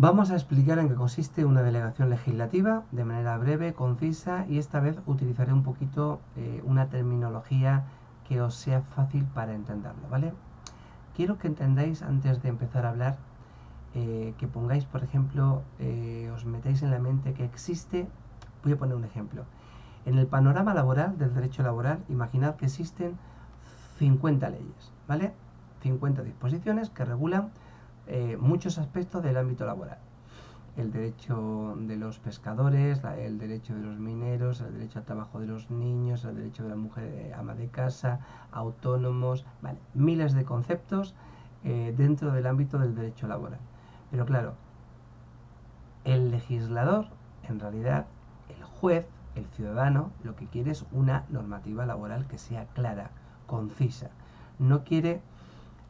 Vamos a explicar en qué consiste una delegación legislativa de manera breve, concisa, y esta vez utilizaré un poquito una terminología que os sea fácil para entenderlo, ¿vale? Quiero que entendáis antes de empezar a hablar, que pongáis, por ejemplo, os metáis en la mente que existe, voy a poner un ejemplo. En el panorama laboral, del derecho laboral, imaginad que existen 50 leyes, ¿vale? 50 disposiciones que regulan muchos aspectos del ámbito laboral. El derecho de los pescadores, el derecho de los mineros, el derecho al trabajo de los niños, el derecho de la mujer ama de casa, autónomos, vale, miles de conceptos dentro del ámbito del derecho laboral. Pero claro, el legislador, en realidad, el juez, el ciudadano, lo que quiere es una normativa laboral que sea clara, concisa. No quiere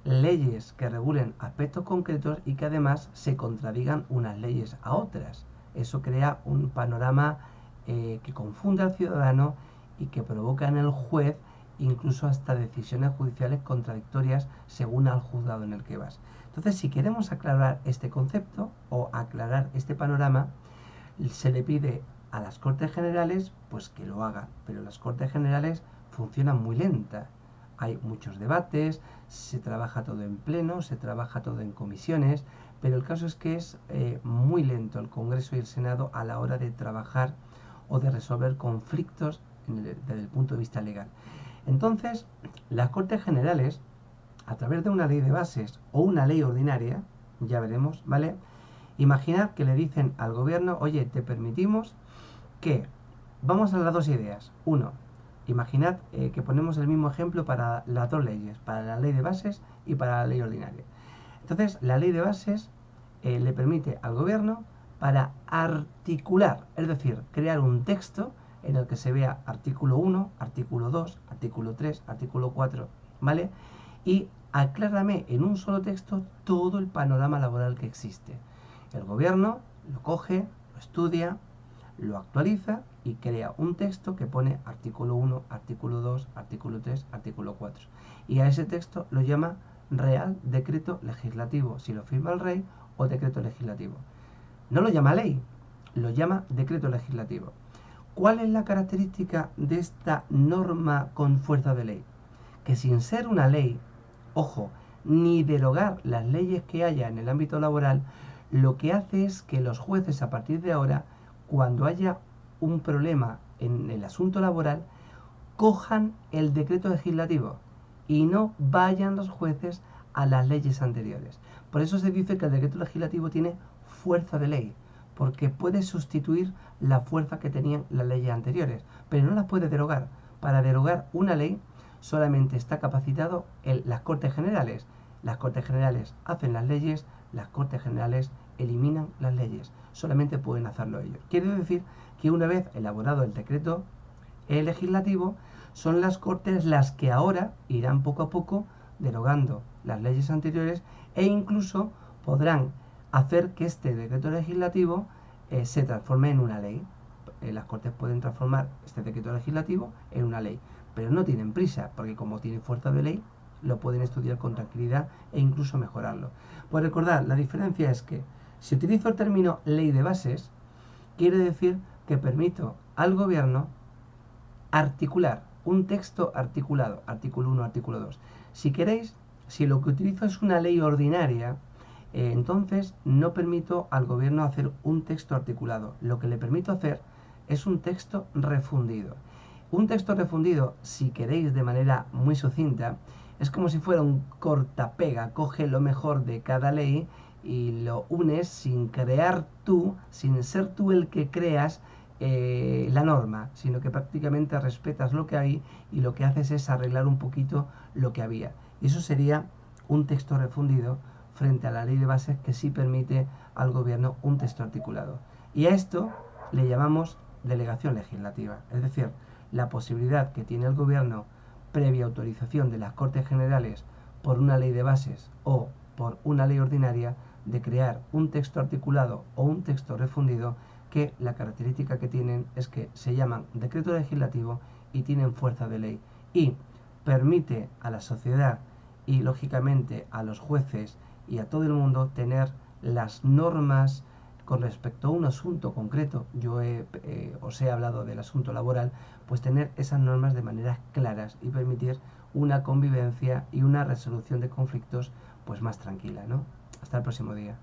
leyes que regulen aspectos concretos y que además se contradigan unas leyes a otras. Eso crea un panorama que confunde al ciudadano y que provoca en el juez incluso hasta decisiones judiciales contradictorias según al juzgado en el que vas. Entonces, si queremos aclarar este concepto o aclarar este panorama, se le pide a las Cortes Generales pues que lo hagan, pero las Cortes Generales funcionan muy lentas. Hay muchos debates, se trabaja todo en pleno, se trabaja todo en comisiones, pero el caso es que es muy lento el Congreso y el Senado a la hora de trabajar o de resolver conflictos desde el punto de vista legal. Entonces, las Cortes Generales, a través de una ley de bases o una ley ordinaria, ya veremos, ¿vale? Imaginad que le dicen al gobierno, oye, te permitimos que, vamos a las dos ideas. Uno, imaginad que ponemos el mismo ejemplo para las dos leyes, para la ley de bases y para la ley ordinaria. Entonces, la ley de bases le permite al gobierno para articular, es decir, crear un texto en el que se vea artículo 1, artículo 2, artículo 3, artículo 4, ¿vale? Y aclárame en un solo texto todo el panorama laboral que existe. El gobierno lo coge, lo estudia, lo actualiza y crea un texto que pone artículo 1, artículo 2, artículo 3, artículo 4. Y a ese texto lo llama Real Decreto Legislativo, si lo firma el rey, o decreto legislativo. No lo llama ley, lo llama decreto legislativo. ¿Cuál es la característica de esta norma con fuerza de ley? Que sin ser una ley, ojo, ni derogar las leyes que haya en el ámbito laboral, lo que hace es que los jueces a partir de ahora, cuando haya un problema en el asunto laboral, cojan el decreto legislativo y no vayan los jueces a las leyes anteriores. Por eso se dice que el decreto legislativo tiene fuerza de ley, porque puede sustituir la fuerza que tenían las leyes anteriores, pero no las puede derogar. Para derogar una ley solamente está capacitado las Cortes Generales. Las Cortes Generales hacen las leyes, las Cortes Generales eliminan las leyes. Solamente pueden hacerlo ellos. Quiere decir que una vez elaborado el decreto legislativo, son las Cortes las que ahora irán poco a poco derogando las leyes anteriores e incluso podrán hacer que este decreto legislativo se transforme en una ley. Las Cortes pueden transformar este decreto legislativo en una ley, pero no tienen prisa, porque como tiene fuerza de ley, lo pueden estudiar con tranquilidad e incluso mejorarlo. Pues recordad, la diferencia es que si utilizo el término ley de bases, quiere decir que permito al gobierno articular un texto articulado, artículo 1, artículo 2. Si queréis, si lo que utilizo es una ley ordinaria, entonces no permito al gobierno hacer un texto articulado. Lo que le permito hacer es un texto refundido. Un texto refundido, si queréis de manera muy sucinta, es como si fuera un cortapega. Coge lo mejor de cada ley y lo unes sin crear tú, sin ser tú el que creas la norma, sino que prácticamente respetas lo que hay y lo que haces es arreglar un poquito lo que había. Y eso sería un texto refundido frente a la ley de bases que sí permite al gobierno un texto articulado. Y a esto le llamamos delegación legislativa, es decir, la posibilidad que tiene el gobierno, previa autorización de las Cortes Generales por una ley de bases o por una ley ordinaria, de crear un texto articulado o un texto refundido que la característica que tienen es que se llaman decreto legislativo y tienen fuerza de ley y permite a la sociedad y lógicamente a los jueces y a todo el mundo tener las normas con respecto a un asunto concreto, yo os he hablado del asunto laboral, pues tener esas normas de manera claras y permitir una convivencia y una resolución de conflictos pues más tranquila, ¿no? Hasta el próximo día.